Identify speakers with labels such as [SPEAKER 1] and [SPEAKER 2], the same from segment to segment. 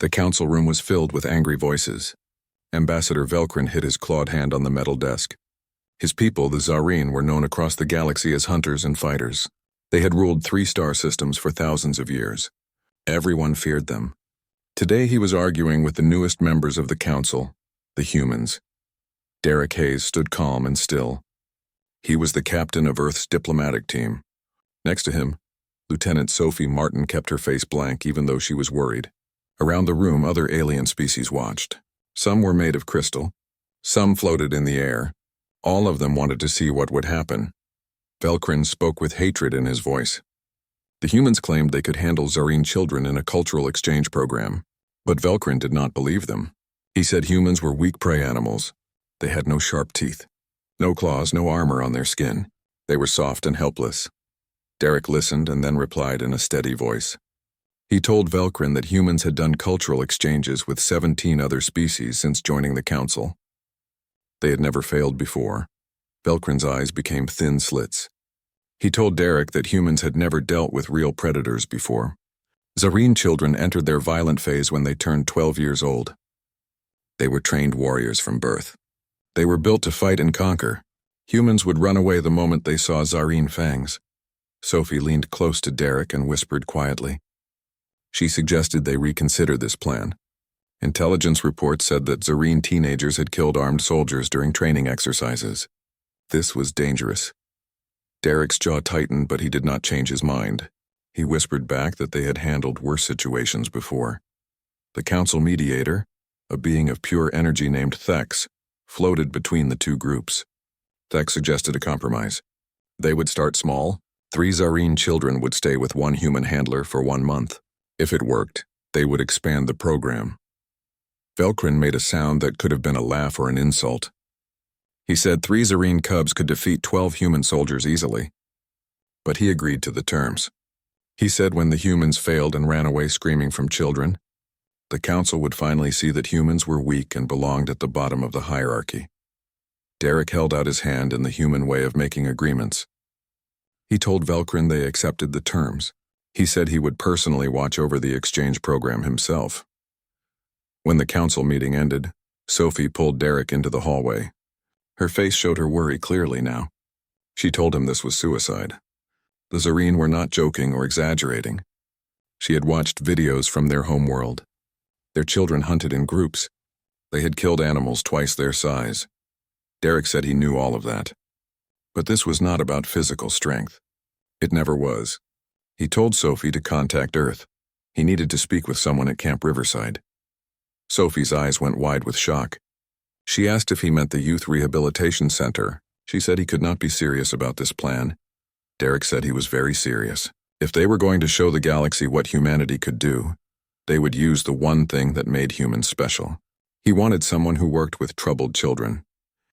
[SPEAKER 1] The council room was filled with angry voices. Ambassador Velkrin hit his clawed hand on the metal desk. His people, the Zareen, were known across the galaxy as hunters and fighters. They had ruled 3 star systems for thousands of years. Everyone feared them. Today he was arguing with the newest members of the council, the humans. Derek Hayes stood calm and still. He was the captain of Earth's diplomatic team. Next to him, Lieutenant Sophie Martin kept her face blank even though she was worried. Around the room, other alien species watched. Some were made of crystal. Some floated in the air. All of them wanted to see what would happen. Velkrin spoke with hatred in his voice. The humans claimed they could handle Zareen children in a cultural exchange program, but Velkrin did not believe them. He said humans were weak prey animals. They had no sharp teeth, no claws, no armor on their skin. They were soft and helpless. Derek listened and then replied in a steady voice. He told Velkrin that humans had done cultural exchanges with 17 other species since joining the council. They had never failed before. Velkrin's eyes became thin slits. He told Derek that humans had never dealt with real predators before. Zareen children entered their violent phase when they turned 12 years old. They were trained warriors from birth. They were built to fight and conquer. Humans would run away the moment they saw Zareen fangs. Sophie leaned close to Derek and whispered quietly. She suggested they reconsider this plan. Intelligence reports said that Zareen teenagers had killed armed soldiers during training exercises. This was dangerous. Derek's jaw tightened, but he did not change his mind. He whispered back that they had handled worse situations before. The council mediator, a being of pure energy named Thex, floated between the two groups. Thex suggested a compromise. They would start small. 3 Zareen children would stay with 1 human handler for 1 month. If it worked, they would expand the program. Velkrin made a sound that could have been a laugh or an insult. He said 3 Zareen cubs could defeat 12 human soldiers easily. But he agreed to the terms. He said when the humans failed and ran away screaming from children, the council would finally see that humans were weak and belonged at the bottom of the hierarchy. Derek held out his hand in the human way of making agreements. He told Velkrin they accepted the terms. He said he would personally watch over the exchange program himself. When the council meeting ended, Sophie pulled Derek into the hallway. Her face showed her worry clearly now. She told him this was suicide. The Zareen were not joking or exaggerating. She had watched videos from their homeworld. Their children hunted in groups. They had killed animals twice their size. Derek said he knew all of that. But this was not about physical strength. It never was. He told Sophie to contact Earth. He needed to speak with someone at Camp Riverside. Sophie's eyes went wide with shock. She asked if he meant the Youth Rehabilitation Center. She said he could not be serious about this plan. Derek said he was very serious. If they were going to show the galaxy what humanity could do, they would use the one thing that made humans special. He wanted someone who worked with troubled children,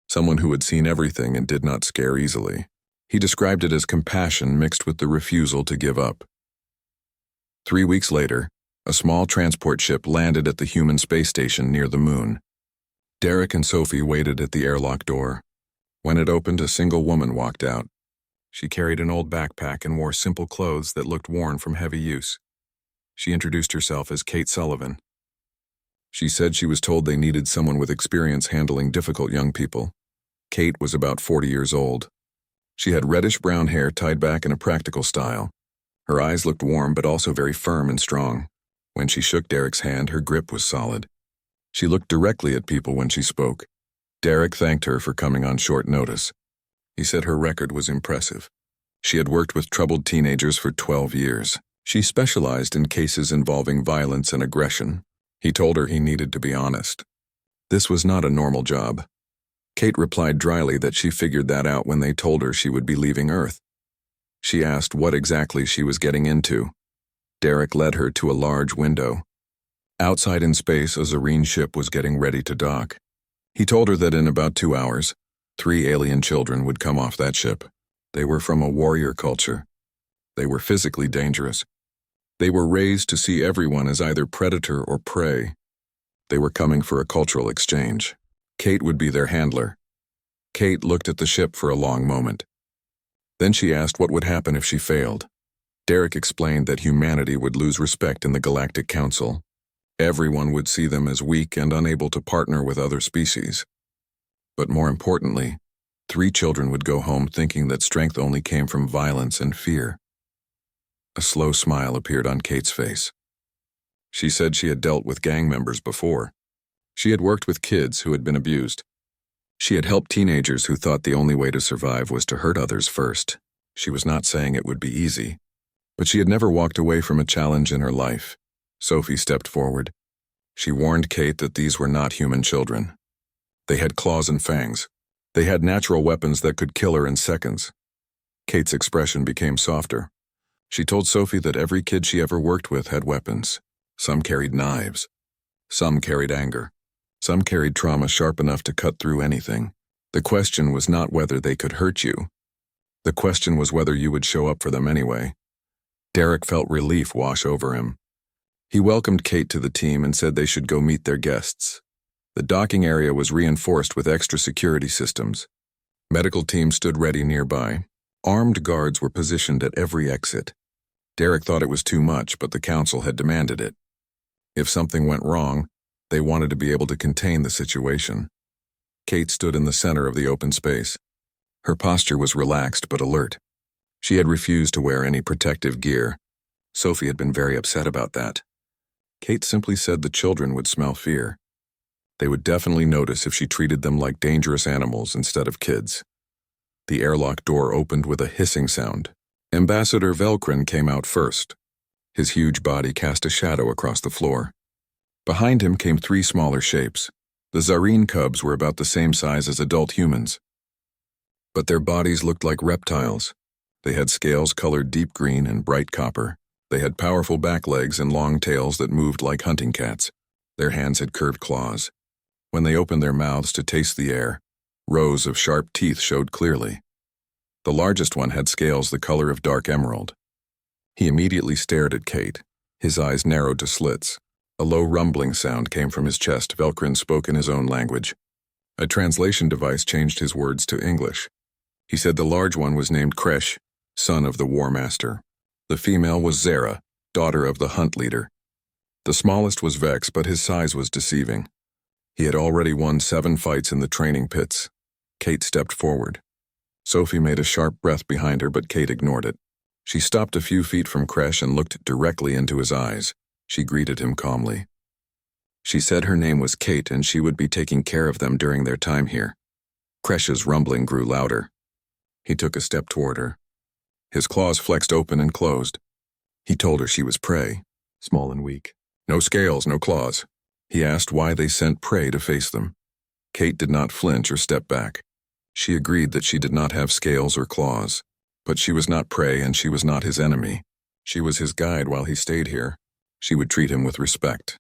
[SPEAKER 1] someone who had seen everything and did not scare easily. He described it as compassion mixed with the refusal to give up. 3 weeks later, a small transport ship landed at the human space station near the moon. Derek and Sophie waited at the airlock door. When it opened, a single woman walked out. She carried an old backpack and wore simple clothes that looked worn from heavy use. She introduced herself as Kate Sullivan. She said she was told they needed someone with experience handling difficult young people. Kate was about 40 years old. She had reddish-brown hair tied back in a practical style. Her eyes looked warm but also very firm and strong. When she shook Derek's hand, her grip was solid. She looked directly at people when she spoke. Derek thanked her for coming on short notice. He said her record was impressive. She had worked with troubled teenagers for 12 years. She specialized in cases involving violence and aggression. He told her he needed to be honest. This was not a normal job. Kate replied dryly that she figured that out when they told her she would be leaving Earth. She asked what exactly she was getting into. Derek led her to a large window. Outside in space, a Zareen ship was getting ready to dock. He told her that in about 2 hours, 3 alien children would come off that ship. They were from a warrior culture. They were physically dangerous. They were raised to see everyone as either predator or prey. They were coming for a cultural exchange. Kate would be their handler. Kate looked at the ship for a long moment. Then she asked what would happen if she failed. Derek explained that humanity would lose respect in the Galactic Council. Everyone would see them as weak and unable to partner with other species. But more importantly, 3 children would go home thinking that strength only came from violence and fear. A slow smile appeared on Kate's face. She said she had dealt with gang members before. She had worked with kids who had been abused. She had helped teenagers who thought the only way to survive was to hurt others first. She was not saying it would be easy, but she had never walked away from a challenge in her life. Sophie stepped forward. She warned Kate that these were not human children. They had claws and fangs. They had natural weapons that could kill her in seconds. Kate's expression became softer. She told Sophie that every kid she ever worked with had weapons. Some carried knives. Some carried anger. Some carried trauma sharp enough to cut through anything. The question was not whether they could hurt you. The question was whether you would show up for them anyway. Derek felt relief wash over him. He welcomed Kate to the team and said they should go meet their guests. The docking area was reinforced with extra security systems. Medical teams stood ready nearby. Armed guards were positioned at every exit. Derek thought it was too much, but the council had demanded it. If something went wrong, they wanted to be able to contain the situation. Kate stood in the center of the open space. Her posture was relaxed but alert. She had refused to wear any protective gear. Sophie had been very upset about that. Kate simply said the children would smell fear. They would definitely notice if she treated them like dangerous animals instead of kids. The airlock door opened with a hissing sound. Ambassador Velcrin came out first. His huge body cast a shadow across the floor. Behind him came 3 smaller shapes. The Zareen cubs were about the same size as adult humans. But their bodies looked like reptiles. They had scales colored deep green and bright copper. They had powerful back legs and long tails that moved like hunting cats. Their hands had curved claws. When they opened their mouths to taste the air, rows of sharp teeth showed clearly. The largest one had scales the color of dark emerald. He immediately stared at Kate. His eyes narrowed to slits. A low rumbling sound came from his chest. Velcrin spoke in his own language. A translation device changed his words to English. He said the large one was named Kresh, son of the War Master. The female was Zara, daughter of the hunt leader. The smallest was Vex, but his size was deceiving. He had already won 7 fights in the training pits. Kate stepped forward. Sophie made a sharp breath behind her, but Kate ignored it. She stopped a few feet from Kresh and looked directly into his eyes. She greeted him calmly. She said her name was Kate and she would be taking care of them during their time here. Kresh's rumbling grew louder. He took a step toward her. His claws flexed open and closed. He told her she was prey, small and weak. No scales, no claws. He asked why they sent prey to face them. Kate did not flinch or step back. She agreed that she did not have scales or claws, but she was not prey and she was not his enemy. She was his guide while he stayed here. She would treat him with respect.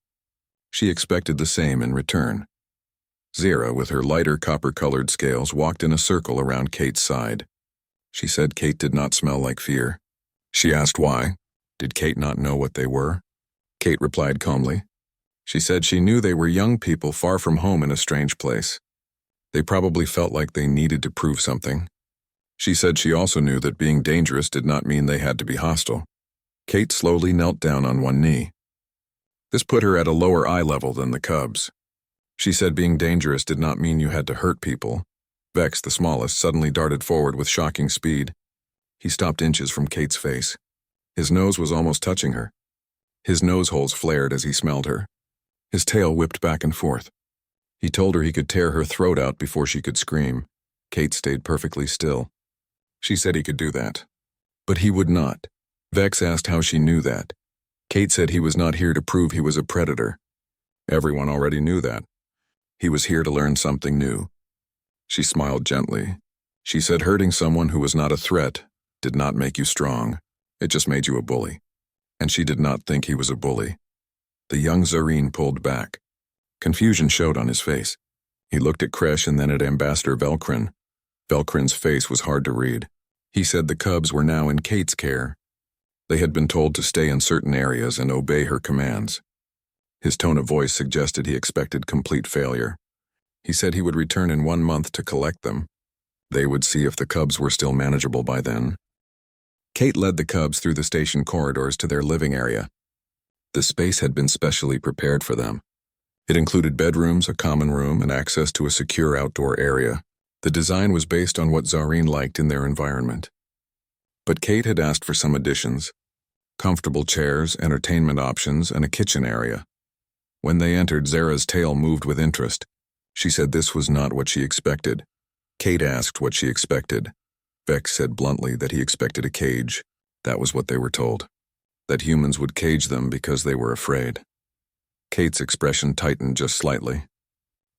[SPEAKER 1] She expected the same in return. Zara, with her lighter copper-colored scales, walked in a circle around Kate's side. She said Kate did not smell like fear. She asked why. Did Kate not know what they were? Kate replied calmly. She said she knew they were young people far from home in a strange place. They probably felt like they needed to prove something. She said she also knew that being dangerous did not mean they had to be hostile. Kate slowly knelt down on one knee. This put her at a lower eye level than the cubs. She said being dangerous did not mean you had to hurt people. Vex, the smallest, suddenly darted forward with shocking speed. He stopped inches from Kate's face. His nose was almost touching her. His nose holes flared as he smelled her. His tail whipped back and forth. He told her he could tear her throat out before she could scream. Kate stayed perfectly still. She said he could do that. But he would not. Vex asked how she knew that. Kate said he was not here to prove he was a predator. Everyone already knew that. He was here to learn something new. She smiled gently. She said hurting someone who was not a threat did not make you strong. It just made you a bully. And she did not think he was a bully. The young Zareen pulled back. Confusion showed on his face. He looked at Kresh and then at Ambassador Velcrin. Velcrin's face was hard to read. He said the cubs were now in Kate's care. They had been told to stay in certain areas and obey her commands. His tone of voice suggested he expected complete failure. He said he would return in 1 month to collect them. They would see if the cubs were still manageable by then. Kate led the cubs through the station corridors to their living area. The space had been specially prepared for them. It included bedrooms, a common room, and access to a secure outdoor area. The design was based on what Zareen liked in their environment. But Kate had asked for some additions: comfortable chairs, entertainment options, and a kitchen area. When they entered, Zara's tail moved with interest. She said this was not what she expected. Kate asked what she expected. Vex said bluntly that he expected a cage. That was what they were told. That humans would cage them because they were afraid. Kate's expression tightened just slightly.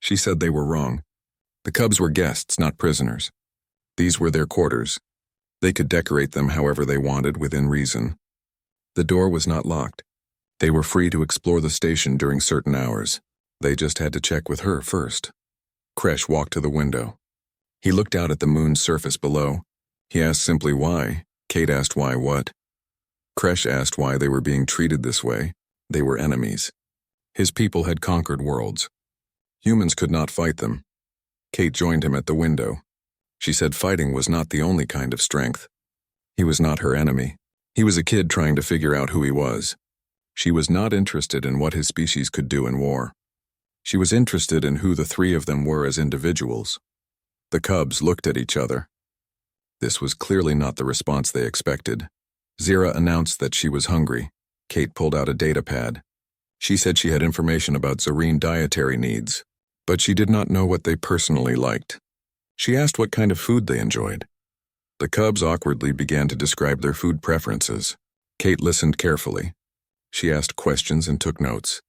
[SPEAKER 1] She said they were wrong. The cubs were guests, not prisoners. These were their quarters. They could decorate them however they wanted within reason. The door was not locked. They were free to explore the station during certain hours. They just had to check with her first. Kresh walked to the window. He looked out at the moon's surface below. He asked simply why. Kate asked why what. Kresh asked why they were being treated this way. They were enemies. His people had conquered worlds. Humans could not fight them. Kate joined him at the window. She said fighting was not the only kind of strength. He was not her enemy. He was a kid trying to figure out who he was. She was not interested in what his species could do in war. She was interested in who the three of them were as individuals. The cubs looked at each other. This was clearly not the response they expected. Zira announced that she was hungry. Kate pulled out a data pad. She said she had information about Zareen dietary needs, but she did not know what they personally liked. She asked what kind of food they enjoyed. The cubs awkwardly began to describe their food preferences. Kate listened carefully. She asked questions and took notes.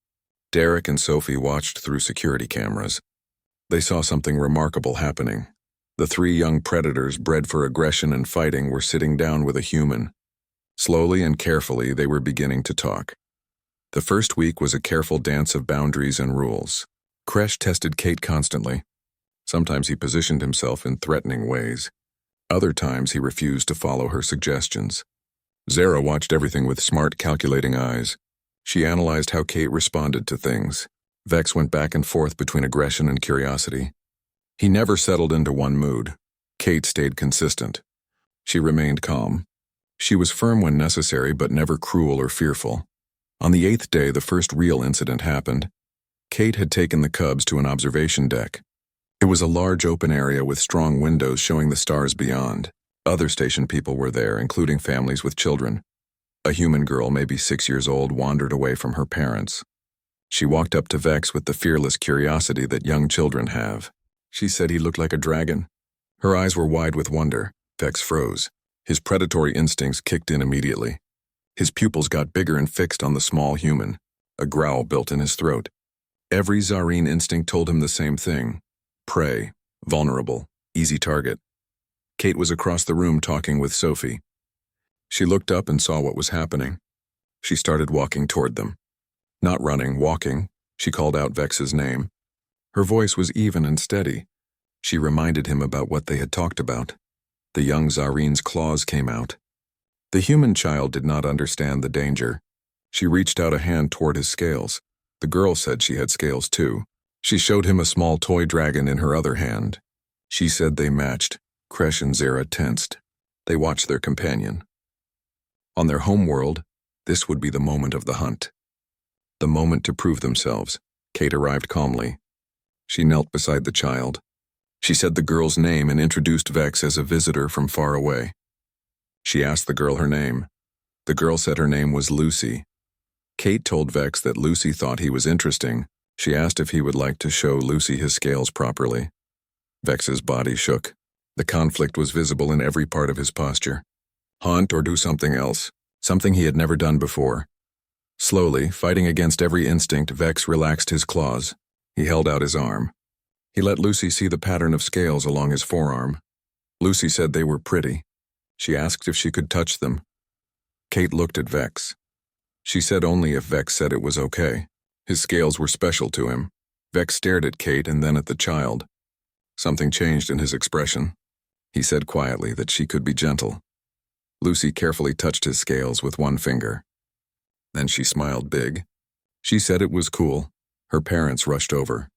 [SPEAKER 1] Derek and Sophie watched through security cameras. They saw something remarkable happening. The three young predators bred for aggression and fighting were sitting down with a human. Slowly and carefully, they were beginning to talk. The first week was a careful dance of boundaries and rules. Kresh tested Kate constantly. Sometimes he positioned himself in threatening ways. Other times he refused to follow her suggestions. Zara watched everything with smart, calculating eyes. She analyzed how Kate responded to things. Vex went back and forth between aggression and curiosity. He never settled into one mood. Kate stayed consistent. She remained calm. She was firm when necessary, but never cruel or fearful. On the 8th day, the first real incident happened. Kate had taken the cubs to an observation deck. It was a large open area with strong windows showing the stars beyond. Other station people were there, including families with children. A human girl, maybe 6 years old, wandered away from her parents. She walked up to Vex with the fearless curiosity that young children have. She said he looked like a dragon. Her eyes were wide with wonder. Vex froze. His predatory instincts kicked in immediately. His pupils got bigger and fixed on the small human. A growl built in his throat. Every Zareen instinct told him the same thing. Prey, vulnerable, easy target. Kate was across the room talking with Sophie. She looked up and saw what was happening. She started walking toward them. Not running, walking, she called out Vex's name. Her voice was even and steady. She reminded him about what they had talked about. The young Zareen's claws came out. The human child did not understand the danger. She reached out a hand toward his scales. The girl said she had scales too. She showed him a small toy dragon in her other hand. She said they matched. Kresh and Zara tensed. They watched their companion. On their home world, this would be the moment of the hunt. The moment to prove themselves. Kate arrived calmly. She knelt beside the child. She said the girl's name and introduced Vex as a visitor from far away. She asked the girl her name. The girl said her name was Lucy. Kate told Vex that Lucy thought he was interesting. She asked if he would like to show Lucy his scales properly. Vex's body shook. The conflict was visible in every part of his posture. Hunt or do something else, something he had never done before. Slowly, fighting against every instinct, Vex relaxed his claws. He held out his arm. He let Lucy see the pattern of scales along his forearm. Lucy said they were pretty. She asked if she could touch them. Kate looked at Vex. She said only if Vex said it was okay. His scales were special to him. Vex stared at Kate and then at the child. Something changed in his expression. He said quietly that she could be gentle. Lucy carefully touched his scales with one finger. Then she smiled big. She said it was cool. Her parents rushed over.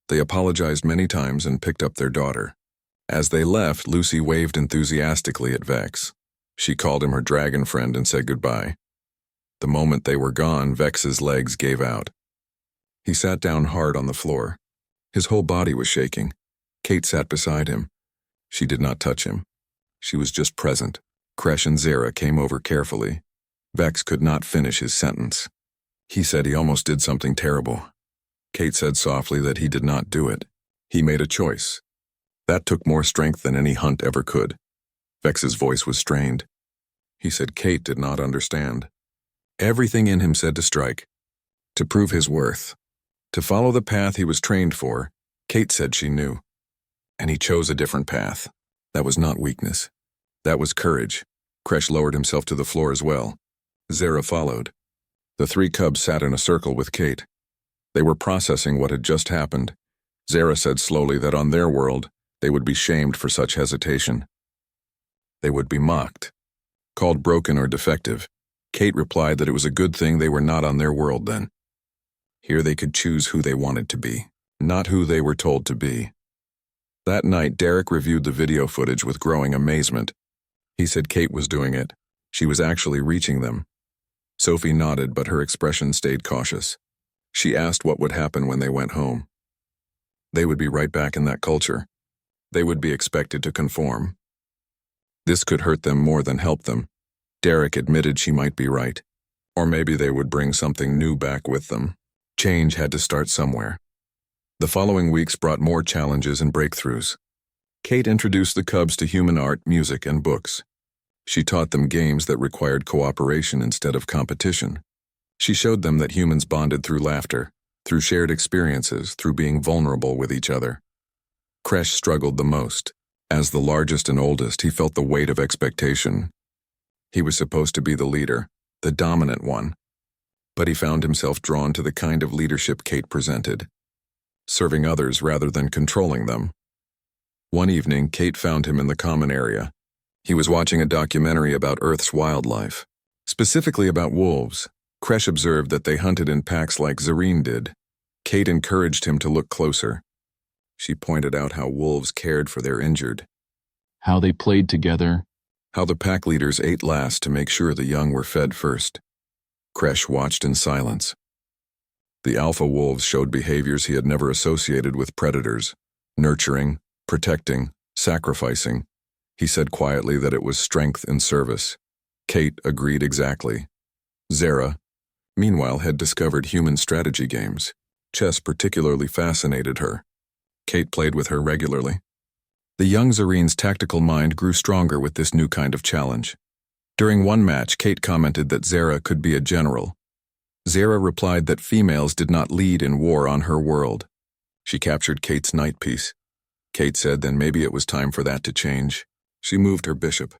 [SPEAKER 1] They apologized many times and picked up their daughter. As they left, Lucy waved enthusiastically at Vex. She called him her dragon friend and said goodbye. The moment they were gone, Vex's legs gave out. He sat down hard on the floor. His whole body was shaking. Kate sat beside him. She did not touch him. She was just present. Kresh and Zara came over carefully. Vex could not finish his sentence. He said he almost did something terrible. Kate said softly that he did not do it. He made a choice. That took more strength than any hunt ever could. Vex's voice was strained. He said Kate did not understand. Everything in him said to strike, to prove his worth, to follow the path he was trained for. Kate said she knew. And he chose a different path. That was not weakness. That was courage. Kresh lowered himself to the floor as well. Zara followed. The three cubs sat in a circle with Kate. They were processing what had just happened. Zara said slowly that on their world, they would be shamed for such hesitation. They would be mocked, called broken or defective. Kate replied that it was a good thing they were not on their world then. Here they could choose who they wanted to be, not who they were told to be. That night, Derek reviewed the video footage with growing amazement. He said Kate was doing it. She was actually reaching them. Sophie nodded, but her expression stayed cautious. She asked what would happen when they went home. They would be right back in that culture. They would be expected to conform. This could hurt them more than help them. Derek admitted she might be right. Or maybe they would bring something new back with them. Change had to start somewhere. The following weeks brought more challenges and breakthroughs. Kate introduced the cubs to human art, music, and books. She taught them games that required cooperation instead of competition. She showed them that humans bonded through laughter, through shared experiences, through being vulnerable with each other. Kresh struggled the most. As the largest and oldest, he felt the weight of expectation. He was supposed to be the leader, the dominant one. But he found himself drawn to the kind of leadership Kate presented, serving others rather than controlling them. One evening, Kate found him in the common area. He was watching a documentary about Earth's wildlife, specifically about wolves. Kresh observed that they hunted in packs like Zareen did. Kate encouraged him to look closer. She pointed out how wolves cared for their injured, how they played together, how the pack leaders ate last to make sure the young were fed first. Kresh watched in silence. The alpha wolves showed behaviors he had never associated with predators: nurturing, protecting, sacrificing. He said quietly that it was strength in service. Kate agreed exactly. Zara, meanwhile, had discovered human strategy games. Chess particularly fascinated her. Kate played with her regularly. The young Zareen's tactical mind grew stronger with this new kind of challenge. During one match, Kate commented that Zara could be a general. Zara replied that females did not lead in war on her world. She captured Kate's knight piece. Kate said then maybe it was time for that to change. She moved her bishop.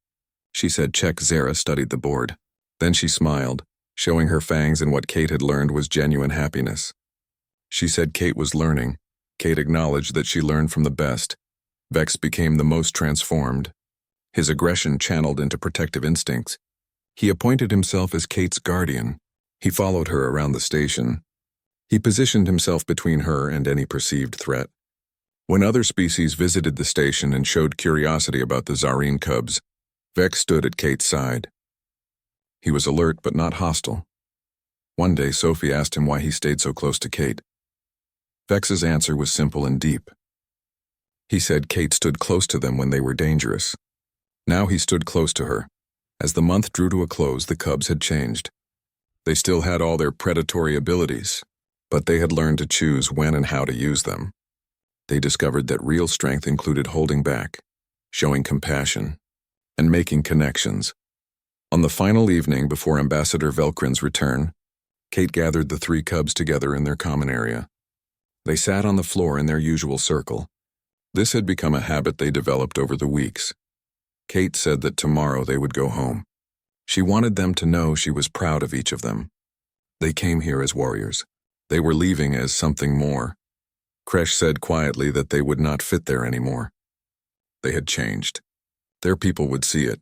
[SPEAKER 1] She said check. Zara studied the board. Then she smiled, showing her fangs, and what Kate had learned was genuine happiness. She said Kate was learning. Kate acknowledged that she learned from the best. Vex became the most transformed, his aggression channeled into protective instincts. He appointed himself as Kate's guardian. He followed her around the station. He positioned himself between her and any perceived threat. When other species visited the station and showed curiosity about the Zareen cubs, Vex stood at Kate's side. He was alert but not hostile. One day, Sophie asked him why he stayed so close to Kate. Vex's answer was simple and deep. He said Kate stood close to them when they were dangerous. Now he stood close to her. As the month drew to a close, the cubs had changed. They still had all their predatory abilities, but they had learned to choose when and how to use them. They discovered that real strength included holding back, showing compassion, and making connections. On the final evening before Ambassador Velkrin's return, Kate gathered the three cubs together in their common area. They sat on the floor in their usual circle. This had become a habit they developed over the weeks. Kate said that tomorrow they would go home. She wanted them to know she was proud of each of them. They came here as warriors. They were leaving as something more. Kresh said quietly that they would not fit there anymore. They had changed. Their people would see it.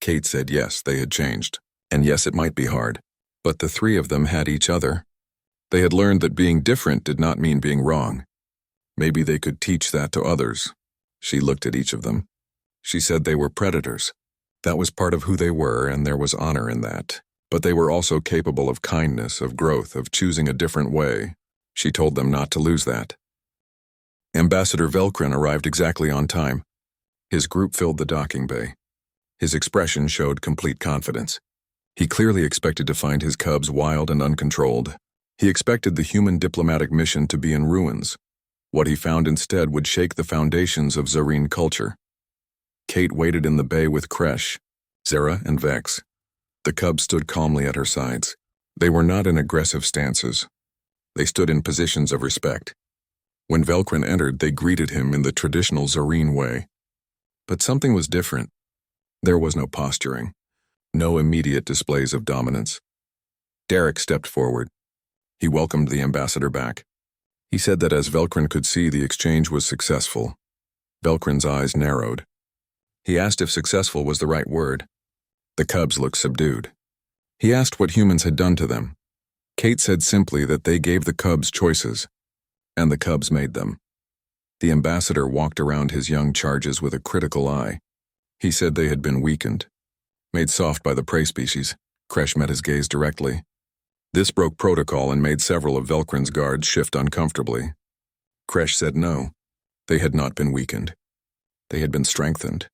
[SPEAKER 1] Kate said yes, they had changed. And yes, it might be hard. But the three of them had each other. They had learned that being different did not mean being wrong. Maybe they could teach that to others. She looked at each of them. She said they were predators. That was part of who they were, and there was honor in that. But they were also capable of kindness, of growth, of choosing a different way. She told them not to lose that. Ambassador Velcrin arrived exactly on time. His group filled the docking bay. His expression showed complete confidence. He clearly expected to find his cubs wild and uncontrolled. He expected the human diplomatic mission to be in ruins. What he found instead would shake the foundations of Zareen culture. Kate waited in the bay with Kresh, Zara, and Vex. The cubs stood calmly at her sides. They were not in aggressive stances. They stood in positions of respect. When Velcrin entered, they greeted him in the traditional Zareen way. But something was different. There was no posturing, no immediate displays of dominance. Derek stepped forward. He welcomed the ambassador back. He said that as Velcrin could see, the exchange was successful. Velcrin's eyes narrowed. He asked if successful was the right word. The cubs looked subdued. He asked what humans had done to them. Kate said simply that they gave the cubs choices, and the cubs made them. The ambassador walked around his young charges with a critical eye. He said they had been weakened, made soft by the prey species. Kresh met his gaze directly. This broke protocol and made several of Velcrin's guards shift uncomfortably. Kresh said no. They had not been weakened. They had been strengthened.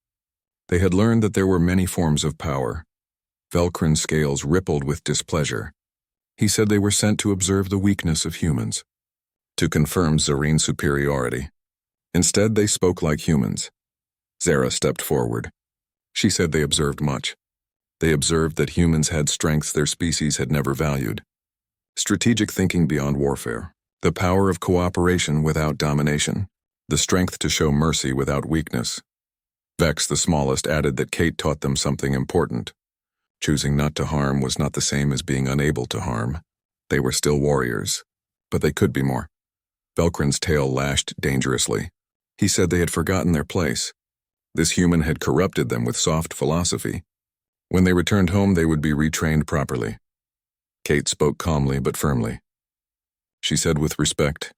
[SPEAKER 1] They had learned that there were many forms of power. Velcrin's scales rippled with displeasure. He said they were sent to observe the weakness of humans, to confirm Zareen's superiority. Instead, they spoke like humans. Zara stepped forward. She said they observed much. They observed that humans had strengths their species had never valued. Strategic thinking beyond warfare, the power of cooperation without domination, the strength to show mercy without weakness. Vex, the smallest, added that Kate taught them something important. Choosing not to harm was not the same as being unable to harm. They were still warriors, but they could be more. Velcrin's tail lashed dangerously. He said they had forgotten their place. This human had corrupted them with soft philosophy. When they returned home, they would be retrained properly. Kate spoke calmly but firmly. She said with respect,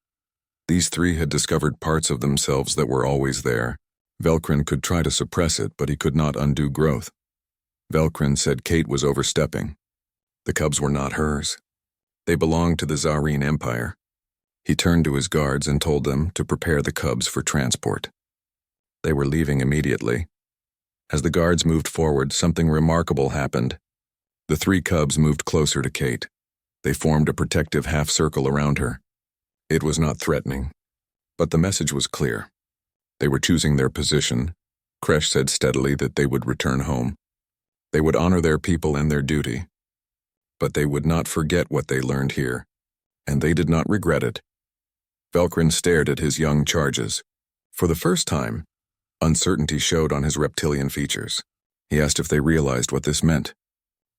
[SPEAKER 1] these three had discovered parts of themselves that were always there. Velcrin could try to suppress it, but he could not undo growth. Velcrin said Kate was overstepping. The cubs were not hers. They belonged to the Zareen Empire. He turned to his guards and told them to prepare the cubs for transport. They were leaving immediately. As the guards moved forward, something remarkable happened. The three cubs moved closer to Kate. They formed a protective half-circle around her. It was not threatening, but the message was clear. They were choosing their position. Kresh said steadily that they would return home. They would honor their people and their duty. But they would not forget what they learned here, and they did not regret it. Velcrin stared at his young charges. For the first time, uncertainty showed on his reptilian features. He asked if they realized what this meant.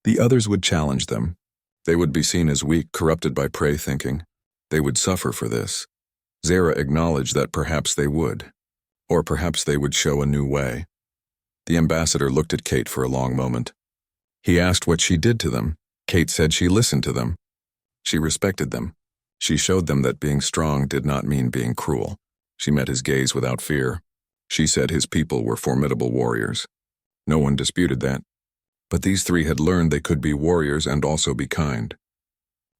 [SPEAKER 1] The others would challenge them. They would be seen as weak, corrupted by prey thinking. They would suffer for this. Zara acknowledged that perhaps they would. Or perhaps they would show a new way. The ambassador looked at Kate for a long moment. He asked what she did to them. Kate said she listened to them. She respected them. She showed them that being strong did not mean being cruel. She met his gaze without fear. She said his people were formidable warriors. No one disputed that. But these three had learned they could be warriors and also be kind.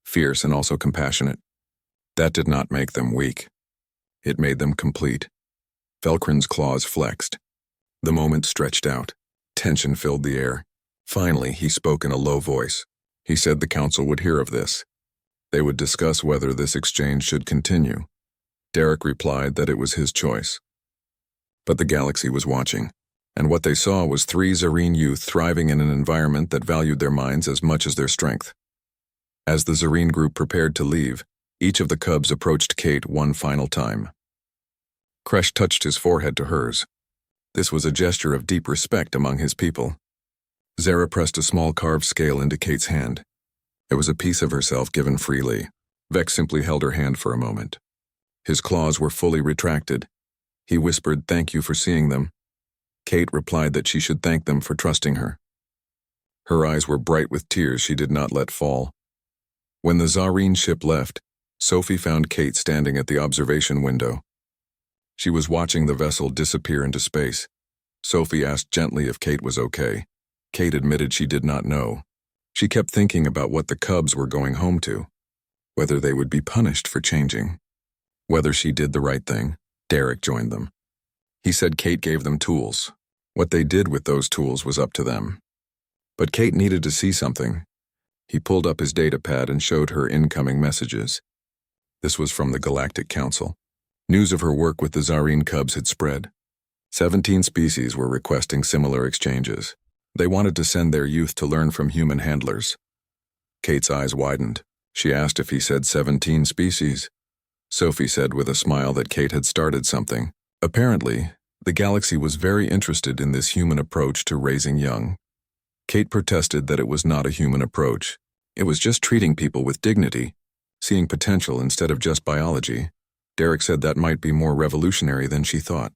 [SPEAKER 1] Fierce and also compassionate. That did not make them weak. It made them complete. Velcrin's claws flexed. The moment stretched out. Tension filled the air. Finally, he spoke in a low voice. He said the council would hear of this. They would discuss whether this exchange should continue. Derek replied that it was his choice. But the galaxy was watching, and what they saw was three Zareen youth thriving in an environment that valued their minds as much as their strength. As the Zareen group prepared to leave, each of the cubs approached Kate one final time. Kresh touched his forehead to hers. This was a gesture of deep respect among his people. Zara pressed a small carved scale into Kate's hand. It was a piece of herself given freely. Vex simply held her hand for a moment. His claws were fully retracted. He whispered, "Thank you for seeing them." Kate replied that she should thank them for trusting her. Her eyes were bright with tears she did not let fall. When the Zareen ship left, Sophie found Kate standing at the observation window. She was watching the vessel disappear into space. Sophie asked gently if Kate was okay. Kate admitted she did not know. She kept thinking about what the cubs were going home to, whether they would be punished for changing, whether she did the right thing. Derek joined them. He said Kate gave them tools. What they did with those tools was up to them. But Kate needed to see something. He pulled up his datapad and showed her incoming messages. This was from the Galactic Council. News of her work with the Zarine cubs had spread. 17 species were requesting similar exchanges. They wanted to send their youth to learn from human handlers. Kate's eyes widened. She asked if he said 17 species. Sophie said with a smile that Kate had started something. Apparently, the galaxy was very interested in this human approach to raising young. Kate protested that it was not a human approach. It was just treating people with dignity, seeing potential instead of just biology. Derek said that might be more revolutionary than she thought.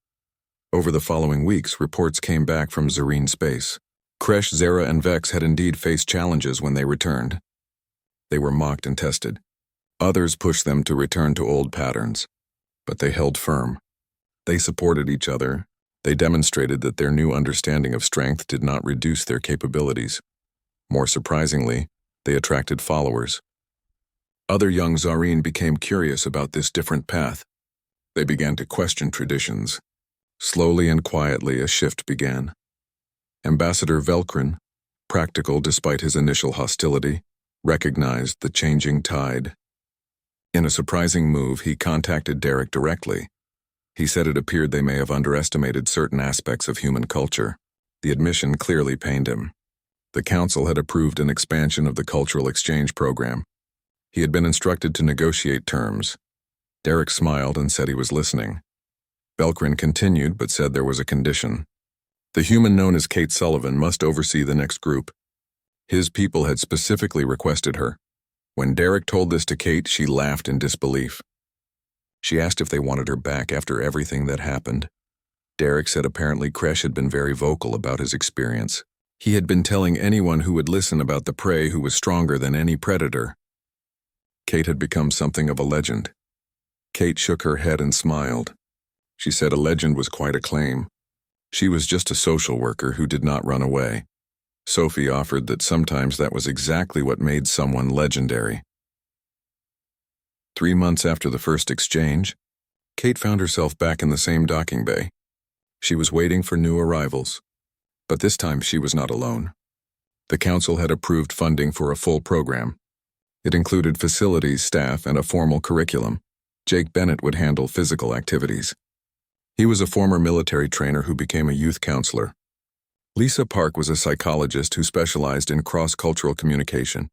[SPEAKER 1] Over the following weeks, reports came back from Zarine space. Kresh, Zera, and Vex had indeed faced challenges when they returned. They were mocked and tested. Others pushed them to return to old patterns, but they held firm. They supported each other. They demonstrated that their new understanding of strength did not reduce their capabilities. More surprisingly, they attracted followers. Other young Zarine became curious about this different path. They began to question traditions. Slowly and quietly, a shift began. Ambassador Velcrin, practical despite his initial hostility, recognized the changing tide. In a surprising move, he contacted Derek directly. He said it appeared they may have underestimated certain aspects of human culture. The admission clearly pained him. The council had approved an expansion of the cultural exchange program. He had been instructed to negotiate terms. Derek smiled and said he was listening. Velcrin continued but said there was a condition. The human known as Kate Sullivan must oversee the next group. His people had specifically requested her. When Derek told this to Kate, she laughed in disbelief. She asked if they wanted her back after everything that happened. Derek said apparently Kresh had been very vocal about his experience. He had been telling anyone who would listen about the prey who was stronger than any predator. Kate had become something of a legend. Kate shook her head and smiled. She said a legend was quite a claim. She was just a social worker who did not run away. Sophie offered that sometimes that was exactly what made someone legendary. 3 months after the first exchange, Kate found herself back in the same docking bay. She was waiting for new arrivals, but this time she was not alone. The council had approved funding for a full program. It included facilities, staff, and a formal curriculum. Jake Bennett would handle physical activities. He was a former military trainer who became a youth counselor. Lisa Park was a psychologist who specialized in cross-cultural communication.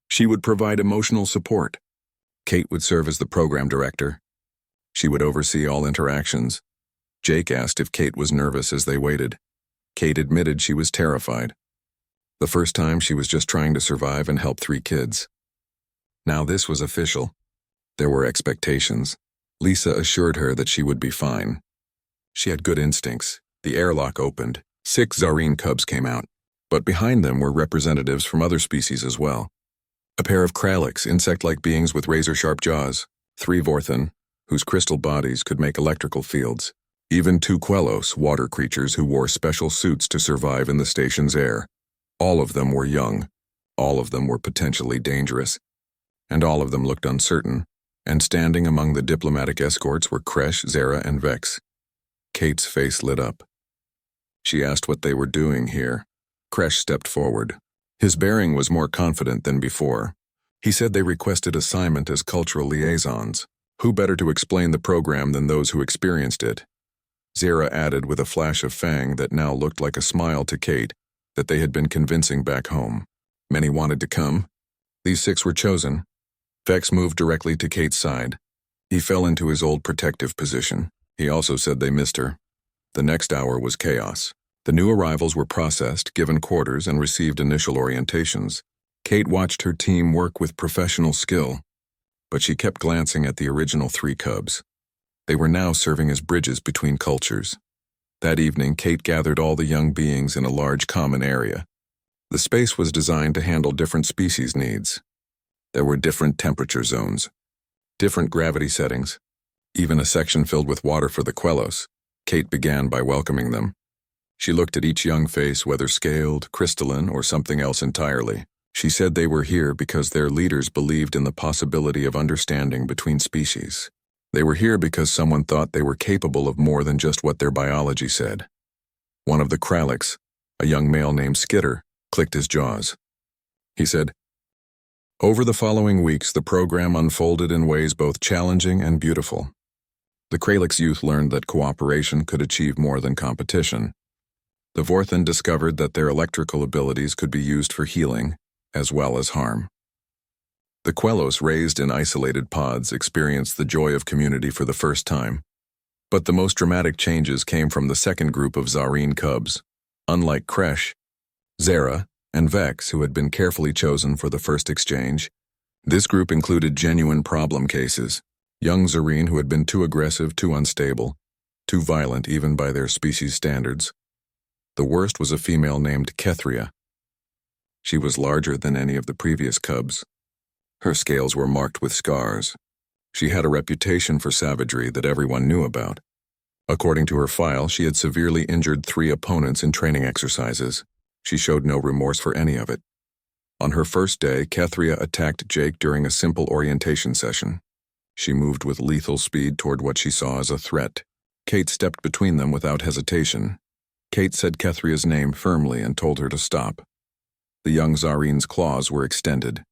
[SPEAKER 1] She would provide emotional support. Kate would serve as the program director. She would oversee all interactions. Jake asked if Kate was nervous as they waited. Kate admitted she was terrified. The first time she was just trying to survive and help 3 kids. Now this was official. There were expectations. Lisa assured her that she would be fine. She had good instincts. The airlock opened. 6 Zarine cubs came out, but behind them were representatives from other species as well. A pair of Kralix, insect-like beings with razor-sharp jaws, 3 Vorthan, whose crystal bodies could make electrical fields, even 2 Quellos, water creatures who wore special suits to survive in the station's air. All of them were young. All of them were potentially dangerous. And all of them looked uncertain, and standing among the diplomatic escorts were Kresh, Zera, and Vex. Kate's face lit up. She asked what they were doing here. Kresh stepped forward. His bearing was more confident than before. He said they requested assignment as cultural liaisons. Who better to explain the program than those who experienced it? Zera added with a flash of fang that now looked like a smile to Kate that they had been convincing back home. Many wanted to come. These 6 were chosen. Vex moved directly to Kate's side. He fell into his old protective position. He also said they missed her. The next hour was chaos. The new arrivals were processed, given quarters, and received initial orientations. Kate watched her team work with professional skill, but she kept glancing at the original 3 cubs. They were now serving as bridges between cultures. That evening, Kate gathered all the young beings in a large common area. The space was designed to handle different species needs. There were different temperature zones, different gravity settings, even a section filled with water for the Quellos. Kate began by welcoming them. She looked at each young face, whether scaled, crystalline, or something else entirely. She said they were here because their leaders believed in the possibility of understanding between species. They were here because someone thought they were capable of more than just what their biology said. One of the Kraliks, a young male named Skitter, clicked his jaws. He said, "Over the following weeks, the program unfolded in ways both challenging and beautiful. The Kralik's youth learned that cooperation could achieve more than competition. The Vorthen discovered that their electrical abilities could be used for healing, as well as harm. The Quellos, raised in isolated pods, experienced the joy of community for the first time. But the most dramatic changes came from the second group of Zareen cubs. Unlike Kresh, Zara, and Vex, who had been carefully chosen for the first exchange, this group included genuine problem cases. Young Zareen who had been too aggressive, too unstable, too violent even by their species standards. The worst was a female named Kethria. She was larger than any of the previous cubs. Her scales were marked with scars. She had a reputation for savagery that everyone knew about. According to her file, she had severely injured 3 opponents in training exercises. She showed no remorse for any of it. On her first day, Kethria attacked Jake during a simple orientation session. She moved with lethal speed toward what she saw as a threat. Kate stepped between them without hesitation. Kate said Kethria's name firmly and told her to stop. The young Zareen's claws were extended.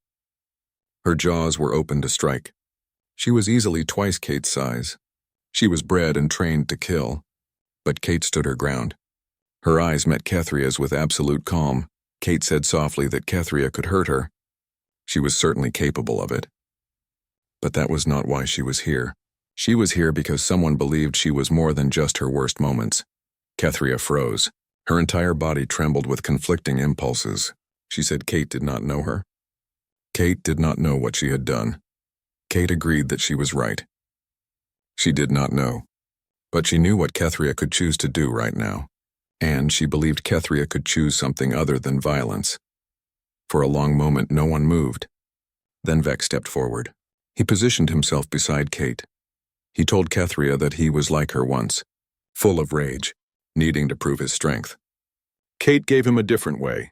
[SPEAKER 1] Her jaws were open to strike. She was easily twice Kate's size. She was bred and trained to kill. But Kate stood her ground. Her eyes met Kethria's with absolute calm. Kate said softly that Kethria could hurt her. She was certainly capable of it. But that was not why she was here. She was here because someone believed she was more than just her worst moments. Kethria froze. Her entire body trembled with conflicting impulses. She said Kate did not know her. Kate did not know what she had done. Kate agreed that she was right. She did not know. But she knew what Kethria could choose to do right now. And she believed Kethria could choose something other than violence. For a long moment, no one moved. Then Vex stepped forward. He positioned himself beside Kate. He told Kethria that he was like her once, full of rage, needing to prove his strength. Kate gave him a different way.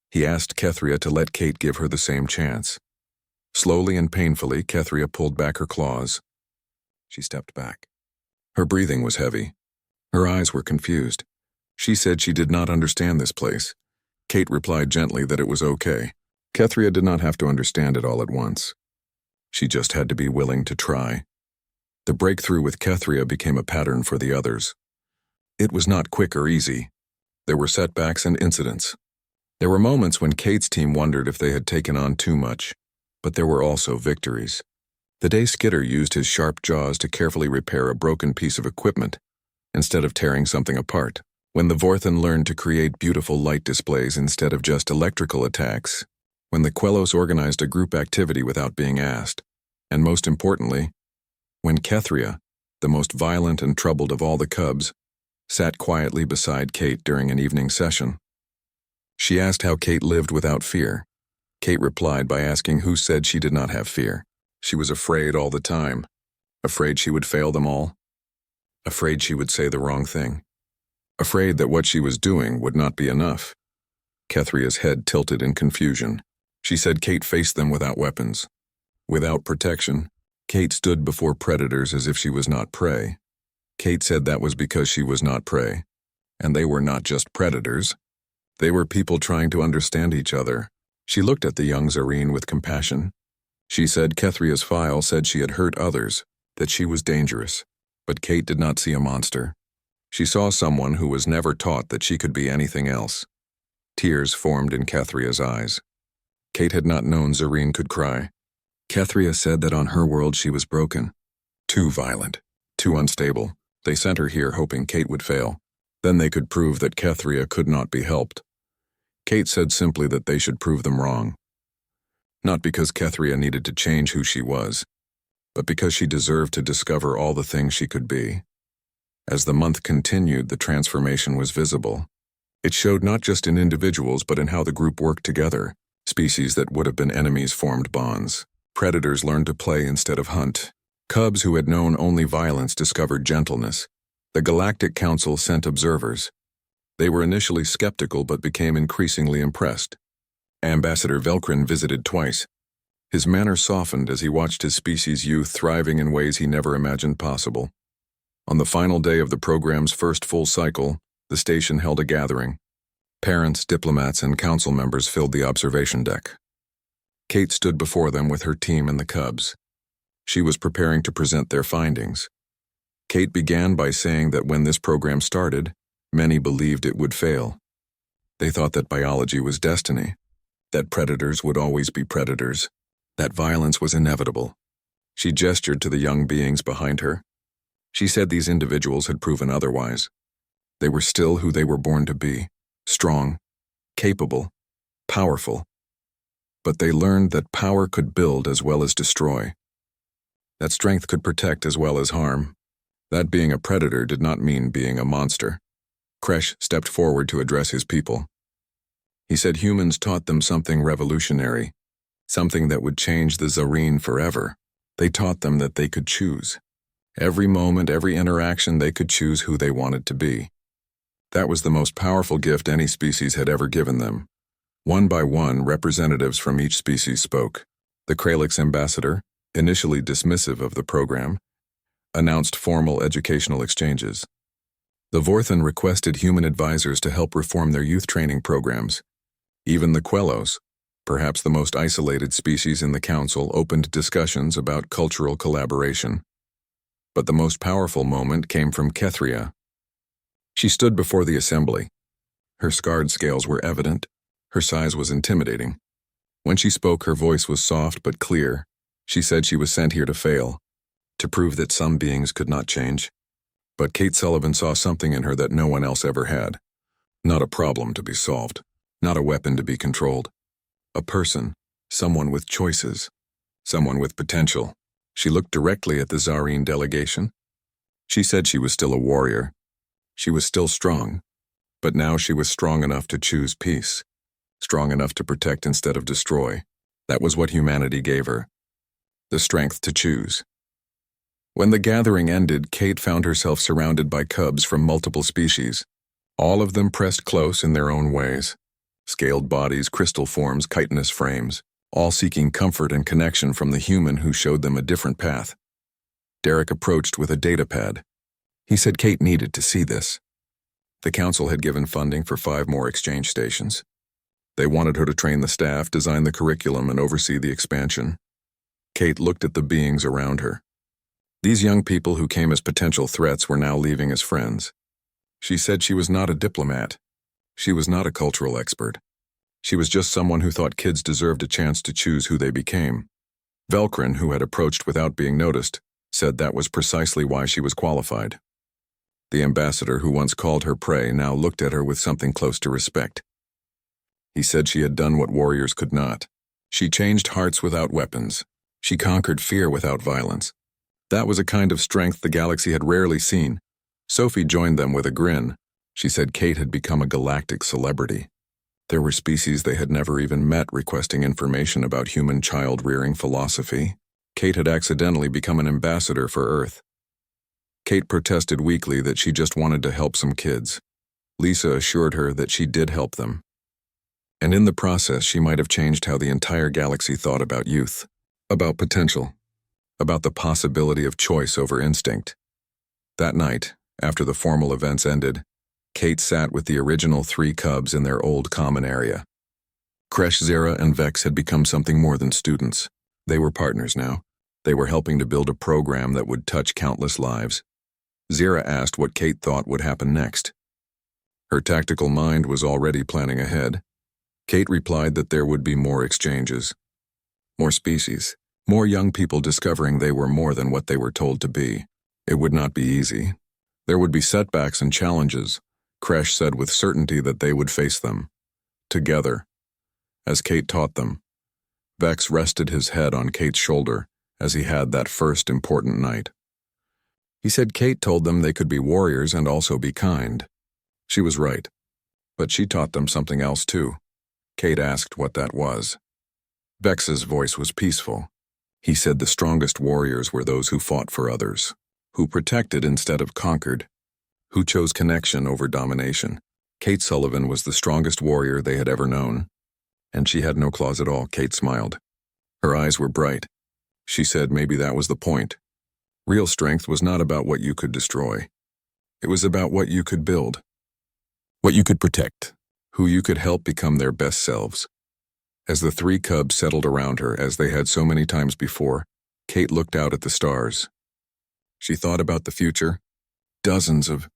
[SPEAKER 1] He asked Kethria to let Kate give her the same chance. Slowly and painfully, Kethria pulled back her claws. She stepped back. Her breathing was heavy. Her eyes were confused. She said she did not understand this place. Kate replied gently that it was okay. Kethria did not have to understand it all at once. She just had to be willing to try. The breakthrough with Kethria became a pattern for the others. It was not quick or easy. There were setbacks and incidents. There were moments when Kate's team wondered if they had taken on too much, but there were also victories. The day Skitter used his sharp jaws to carefully repair a broken piece of equipment, instead of tearing something apart. When the Vorthen learned to create beautiful light displays instead of just electrical attacks. When the Quellos organized a group activity without being asked. And most importantly, when Kethria, the most violent and troubled of all the cubs, sat quietly beside Kate during an evening session. She asked how Kate lived without fear. Kate replied by asking who said she did not have fear. She was afraid all the time. Afraid she would fail them all. Afraid she would say the wrong thing. Afraid that what she was doing would not be enough. Kethria's head tilted in confusion. She said Kate faced them without weapons. Without protection, Kate stood before predators as if she was not prey. Kate said that was because she was not prey. And they were not just predators. They were people trying to understand each other. She looked at the young Zareen with compassion. She said Kethria's file said she had hurt others, that she was dangerous. But Kate did not see a monster. She saw someone who was never taught that she could be anything else. Tears formed in Kethria's eyes. Kate had not known Zareen could cry. Kethria said that on her world she was broken. Too violent. Too unstable. They sent her here hoping Kate would fail. Then they could prove that Kethria could not be helped. Kate said simply that they should prove them wrong. Not because Kethria needed to change who she was, but because she deserved to discover all the things she could be. As the month continued, the transformation was visible. It showed not just in individuals but in how the group worked together. Species that would have been enemies formed bonds. Predators learned to play instead of hunt. Cubs who had known only violence discovered gentleness. The Galactic Council sent observers. They were initially skeptical but became increasingly impressed. Ambassador Velcrin visited twice. His manner softened as he watched his species' youth thriving in ways he never imagined possible. On the final day of the program's first full cycle, the station held a gathering. Parents, diplomats, and council members filled the observation deck. Kate stood before them with her team and the cubs. She was preparing to present their findings. Kate began by saying that when this program started, many believed it would fail. They thought that biology was destiny, that predators would always be predators, that violence was inevitable. She gestured to the young beings behind her. She said these individuals had proven otherwise. They were still who they were born to be, strong, capable, powerful. But they learned that power could build as well as destroy, that strength could protect as well as harm. That being a predator did not mean being a monster. Kresh stepped forward to address his people. He said humans taught them something revolutionary, something that would change the Zareen forever. They taught them that they could choose. Every moment, every interaction, they could choose who they wanted to be. That was the most powerful gift any species had ever given them. One by one, representatives from each species spoke. The Kralix ambassador, initially dismissive of the program, announced formal educational exchanges. The Vorthan requested human advisors to help reform their youth training programs. Even the Quellos, perhaps the most isolated species in the council, opened discussions about cultural collaboration. But the most powerful moment came from Kethria. She stood before the assembly. Her scarred scales were evident. Her size was intimidating. When she spoke, her voice was soft but clear. She said she was sent here to fail, to prove that some beings could not change. But Kate Sullivan saw something in her that no one else ever had. Not a problem to be solved, not a weapon to be controlled. A person, someone with choices, someone with potential. She looked directly at the Zareen delegation. She said she was still a warrior. She was still strong, but now she was strong enough to choose peace, strong enough to protect instead of destroy. That was what humanity gave her, the strength to choose. When the gathering ended, Kate found herself surrounded by cubs from multiple species, all of them pressed close in their own ways. Scaled bodies, crystal forms, chitinous frames, all seeking comfort and connection from the human who showed them a different path. Derek approached with a datapad. He said Kate needed to see this. The council had given funding for 5 more exchange stations. They wanted her to train the staff, design the curriculum, and oversee the expansion. Kate looked at the beings around her. These young people who came as potential threats were now leaving as friends. She said she was not a diplomat. She was not a cultural expert. She was just someone who thought kids deserved a chance to choose who they became. Velcrin, who had approached without being noticed, said that was precisely why she was qualified. The ambassador who once called her prey now looked at her with something close to respect. He said she had done what warriors could not. She changed hearts without weapons. She conquered fear without violence. That was a kind of strength the galaxy had rarely seen. Sophie joined them with a grin. She said Kate had become a galactic celebrity. There were species they had never even met requesting information about human child-rearing philosophy. Kate had accidentally become an ambassador for Earth. Kate protested weakly that she just wanted to help some kids. Lisa assured her that she did help them. And in the process, she might have changed how the entire galaxy thought about youth, about potential, about the possibility of choice over instinct. That night, after the formal events ended, Kate sat with the original 3 cubs in their old common area. Kresh, Zera, and Vex had become something more than students. They were partners now. They were helping to build a program that would touch countless lives. Zera asked what Kate thought would happen next. Her tactical mind was already planning ahead. Kate replied that there would be more exchanges. More species. More young people discovering they were more than what they were told to be. It would not be easy. There would be setbacks and challenges. Kresh said with certainty that they would face them. Together. As Kate taught them. Vex rested his head on Kate's shoulder as he had that first important night. He said Kate told them they could be warriors and also be kind. She was right. But she taught them something else too. Kate asked what that was. Vex's voice was peaceful. He said the strongest warriors were those who fought for others, who protected instead of conquered, who chose connection over domination. Kate Sullivan was the strongest warrior they had ever known. And she had no claws at all, Kate smiled. Her eyes were bright. She said maybe that was the point. Real strength was not about what you could destroy. It was about what you could build. What you could protect. Who you could help become their best selves. As the three cubs settled around her, as they had so many times before, Kate looked out at the stars. She thought about the future. Dozens of...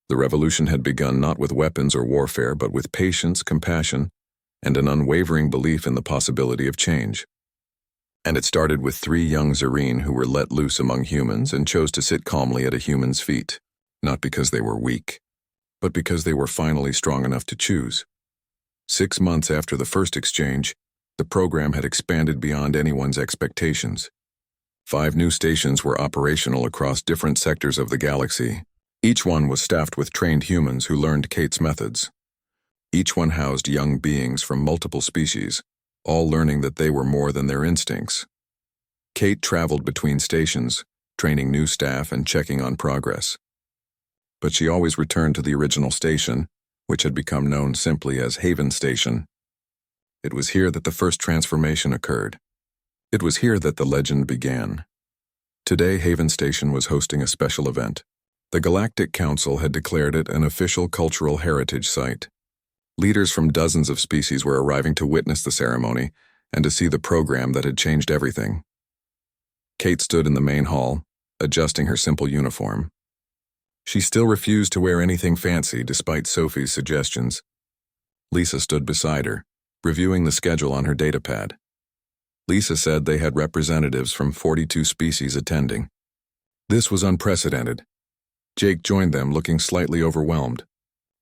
[SPEAKER 1] The revolution had begun not with weapons or warfare, but with patience, compassion, and an unwavering belief in the possibility of change. And it started with three young Zareen who were let loose among humans and chose to sit calmly at a human's feet, not because they were weak, but because they were finally strong enough to choose. 6 months after the first exchange, the program had expanded beyond anyone's expectations. 5 new stations were operational across different sectors of the galaxy. Each one was staffed with trained humans who learned Kate's methods. Each one housed young beings from multiple species, all learning that they were more than their instincts. Kate traveled between stations, training new staff and checking on progress. But she always returned to the original station, which had become known simply as Haven Station. It was here that the first transformation occurred. It was here that the legend began. Today, Haven Station was hosting a special event. The Galactic Council had declared it an official cultural heritage site. Leaders from dozens of species were arriving to witness the ceremony and to see the program that had changed everything. Kate stood in the main hall, adjusting her simple uniform. She still refused to wear anything fancy despite Sophie's suggestions. Lisa stood beside her, reviewing the schedule on her datapad. Lisa said they had representatives from 42 species attending. This was unprecedented. Jake joined them, looking slightly overwhelmed.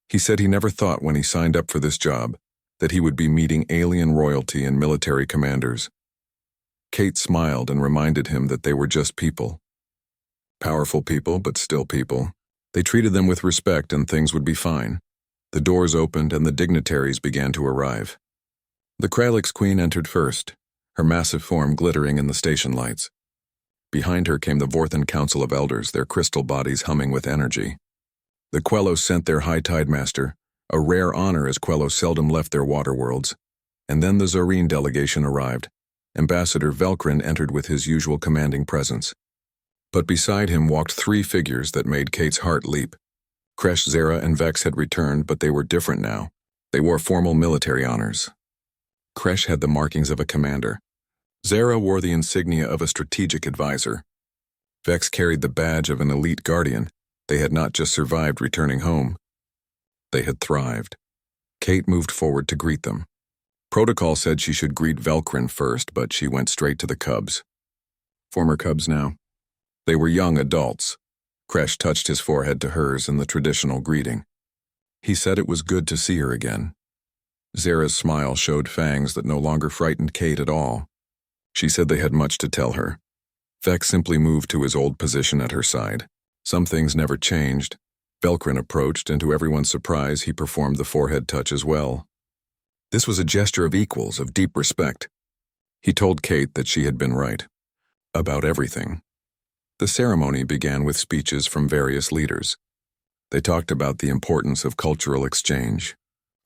[SPEAKER 1] He said he never thought when he signed up for this job that he would be meeting alien royalty and military commanders. Kate smiled and reminded him that they were just people. Powerful people, but still people. They treated them with respect and things would be fine. The doors opened and the dignitaries began to arrive. The Kralix Queen entered first, her massive form glittering in the station lights. Behind her came the Vorthan Council of Elders, their crystal bodies humming with energy. The Quellos sent their High Tide Master, a rare honor as Quellos seldom left their water worlds. And then the Zareen delegation arrived. Ambassador Velcrin entered with his usual commanding presence. But beside him walked 3 figures that made Kate's heart leap. Kresh, Zera, and Vex had returned, but they were different now. They wore formal military honors. Kresh had the markings of a commander. Zera wore the insignia of a strategic advisor. Vex carried the badge of an elite guardian. They had not just survived returning home. They had thrived. Kate moved forward to greet them. Protocol said she should greet Velcrin first, but she went straight to the cubs. Former cubs now. They were young adults. Kresh touched his forehead to hers in the traditional greeting. He said it was good to see her again. Zera's smile showed fangs that no longer frightened Kate at all. She said they had much to tell her. Vex simply moved to his old position at her side. Some things never changed. Velcrin approached, and to everyone's surprise, he performed the forehead touch as well. This was a gesture of equals, of deep respect. He told Kate that she had been right. About everything. The ceremony began with speeches from various leaders. They talked about the importance of cultural exchange,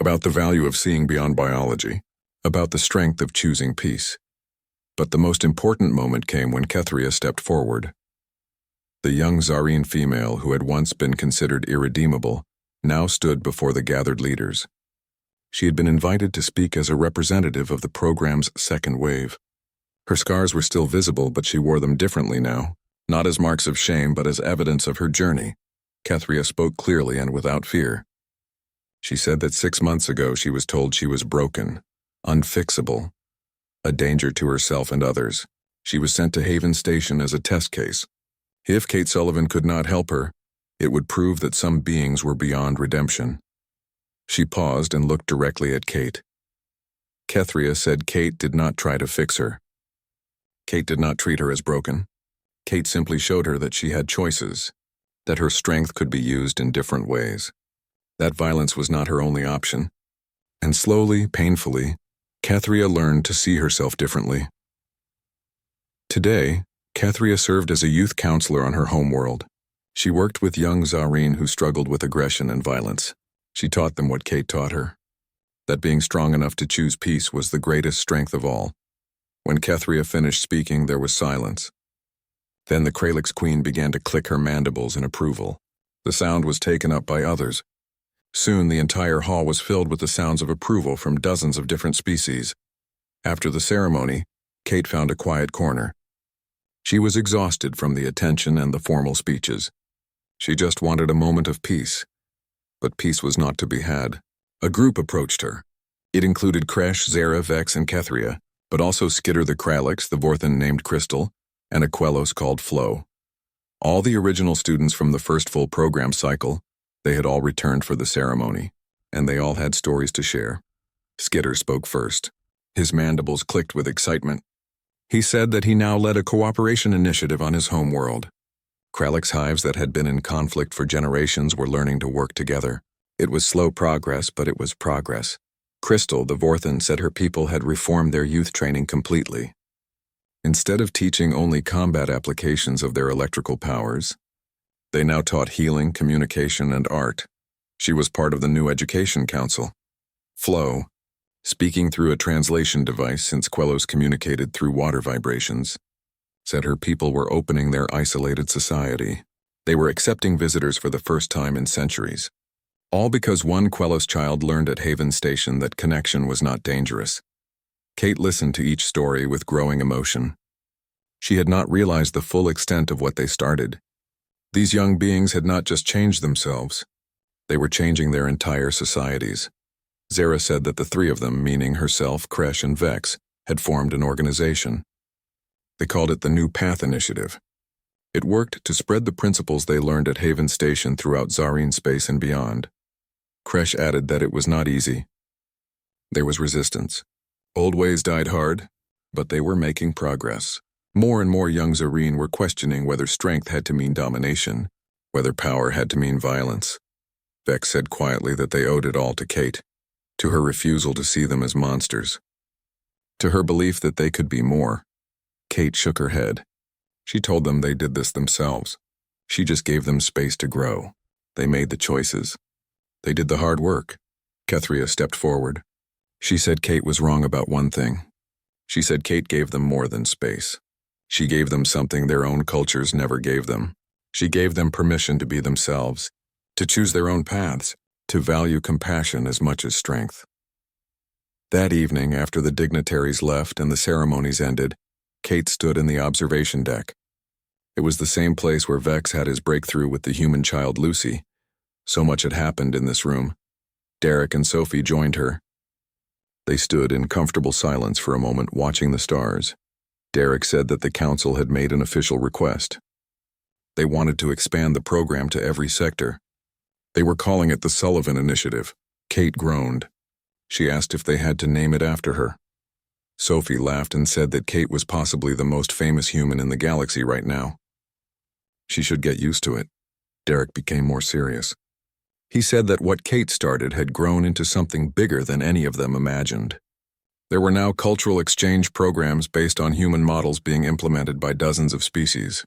[SPEAKER 1] about the value of seeing beyond biology, about the strength of choosing peace. But the most important moment came when Kethria stepped forward. The young Zareen female who had once been considered irredeemable now stood before the gathered leaders. She had been invited to speak as a representative of the program's second wave. Her scars were still visible, but she wore them differently now, not as marks of shame but as evidence of her journey. Kethria spoke clearly and without fear. She said that 6 months ago she was told she was broken, unfixable, a danger to herself and others. She was sent to Haven Station as a test case. If Kate Sullivan could not help her, it would prove that some beings were beyond redemption. She paused and looked directly at Kate. Kethria said Kate did not try to fix her. Kate did not treat her as broken. Kate simply showed her that she had choices, that her strength could be used in different ways. That violence was not her only option. And slowly, painfully, Kethria learned to see herself differently. Today, Kethria served as a youth counselor on her homeworld. She worked with young Zareen who struggled with aggression and violence. She taught them what Kate taught her. that being strong enough to choose peace was the greatest strength of all. When Kethria finished speaking, there was silence. Then the Kralix queen began to click her mandibles in approval. The sound was taken up by others. Soon the entire hall was filled with the sounds of approval from dozens of different species. After the ceremony, Kate found a quiet corner. She was exhausted from the attention and the formal speeches. She just wanted a moment of peace. But peace was not to be had. A group approached her. It included Kresh, Zara, Vex, and Kethria, but also Skitter the Kralix, the Vorthan named Crystal, and a Quellos called Flo. All the original students from the first full program cycle, they had all returned for the ceremony, and they all had stories to share. Skitter spoke first. His mandibles clicked with excitement. He said that he now led a cooperation initiative on his home world. Kralix hives that had been in conflict for generations were learning to work together. It was slow progress, but it was progress. Crystal, the Vorthan, said her people had reformed their youth training completely. Instead of teaching only combat applications of their electrical powers, they now taught healing, communication, and art. She was part of the new education council. Flo, speaking through a translation device since Quellos communicated through water vibrations, said her people were opening their isolated society. They were accepting visitors for the first time in centuries. All because one Quellos child learned at Haven Station that connection was not dangerous. Kate listened to each story with growing emotion. She had not realized the full extent of what they started. These young beings had not just changed themselves. They were changing their entire societies. Zara said that the three of them, meaning herself, Kresh, and Vex, had formed an organization. They called it the New Path Initiative. It worked to spread the principles they learned at Haven Station throughout Zareen space and beyond. Kresh added that it was not easy. There was resistance. Old ways died hard, but they were making progress. More and more young Zareen were questioning whether strength had to mean domination, whether power had to mean violence. Vex said quietly that they owed it all to Kate, to her refusal to see them as monsters, to her belief that they could be more. Kate shook her head. She told them they did this themselves. She just gave them space to grow. They made the choices. They did the hard work. Kethria stepped forward. She said Kate was wrong about one thing. She said Kate gave them more than space. She gave them something their own cultures never gave them. She gave them permission to be themselves, to choose their own paths, to value compassion as much as strength. That evening, after the dignitaries left and the ceremonies ended, Kate stood in the observation deck. It was the same place where Vex had his breakthrough with the human child Lucy. So much had happened in this room. Derek and Sophie joined her. They stood in comfortable silence for a moment, watching the stars. Derek said that the council had made an official request. They wanted to expand the program to every sector. They were calling it the Sullivan Initiative. Kate groaned. She asked if they had to name it after her. Sophie laughed and said that Kate was possibly the most famous human in the galaxy right now. She should get used to it. Derek became more serious. He said that what Kate started had grown into something bigger than any of them imagined. There were now cultural exchange programs based on human models being implemented by dozens of species.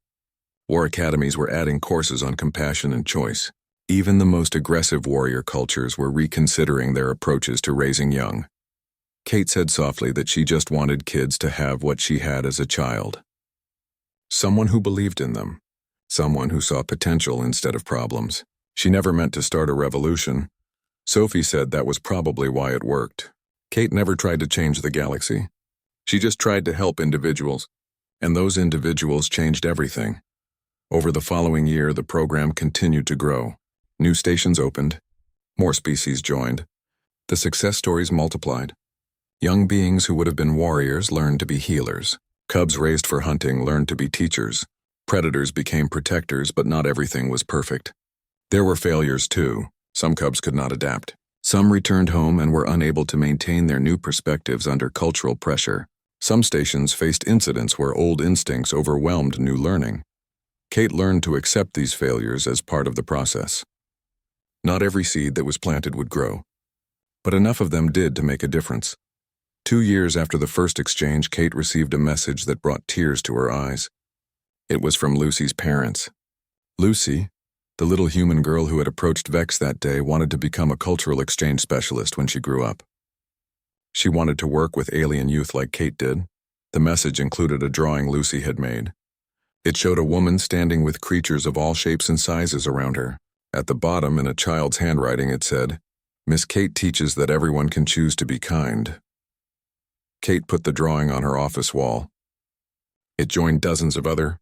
[SPEAKER 1] War academies were adding courses on compassion and choice. Even the most aggressive warrior cultures were reconsidering their approaches to raising young. Kate said softly that she just wanted kids to have what she had as a child. Someone who believed in them. Someone who saw potential instead of problems. She never meant to start a revolution. Sophie said that was probably why it worked. Kate never tried to change the galaxy. She just tried to help individuals, and those individuals changed everything. Over the following year, the program continued to grow. New stations opened. More species joined. The success stories multiplied. Young beings who would have been warriors learned to be healers. Cubs raised for hunting learned to be teachers. Predators became protectors, but not everything was perfect. There were failures too. Some cubs could not adapt. Some returned home and were unable to maintain their new perspectives under cultural pressure. Some stations faced incidents where old instincts overwhelmed new learning. Kate learned to accept these failures as part of the process. Not every seed that was planted would grow, but enough of them did to make a difference. 2 years after the first exchange, Kate received a message that brought tears to her eyes. It was from Lucy's parents. Lucy, the little human girl who had approached Vex that day, wanted to become a cultural exchange specialist when she grew up. She wanted to work with alien youth like Kate did. The message included a drawing Lucy had made. It showed a woman standing with creatures of all shapes and sizes around her. At the bottom, in a child's handwriting, it said, "Miss Kate teaches that everyone can choose to be kind." Kate put the drawing on her office wall. It joined dozens of other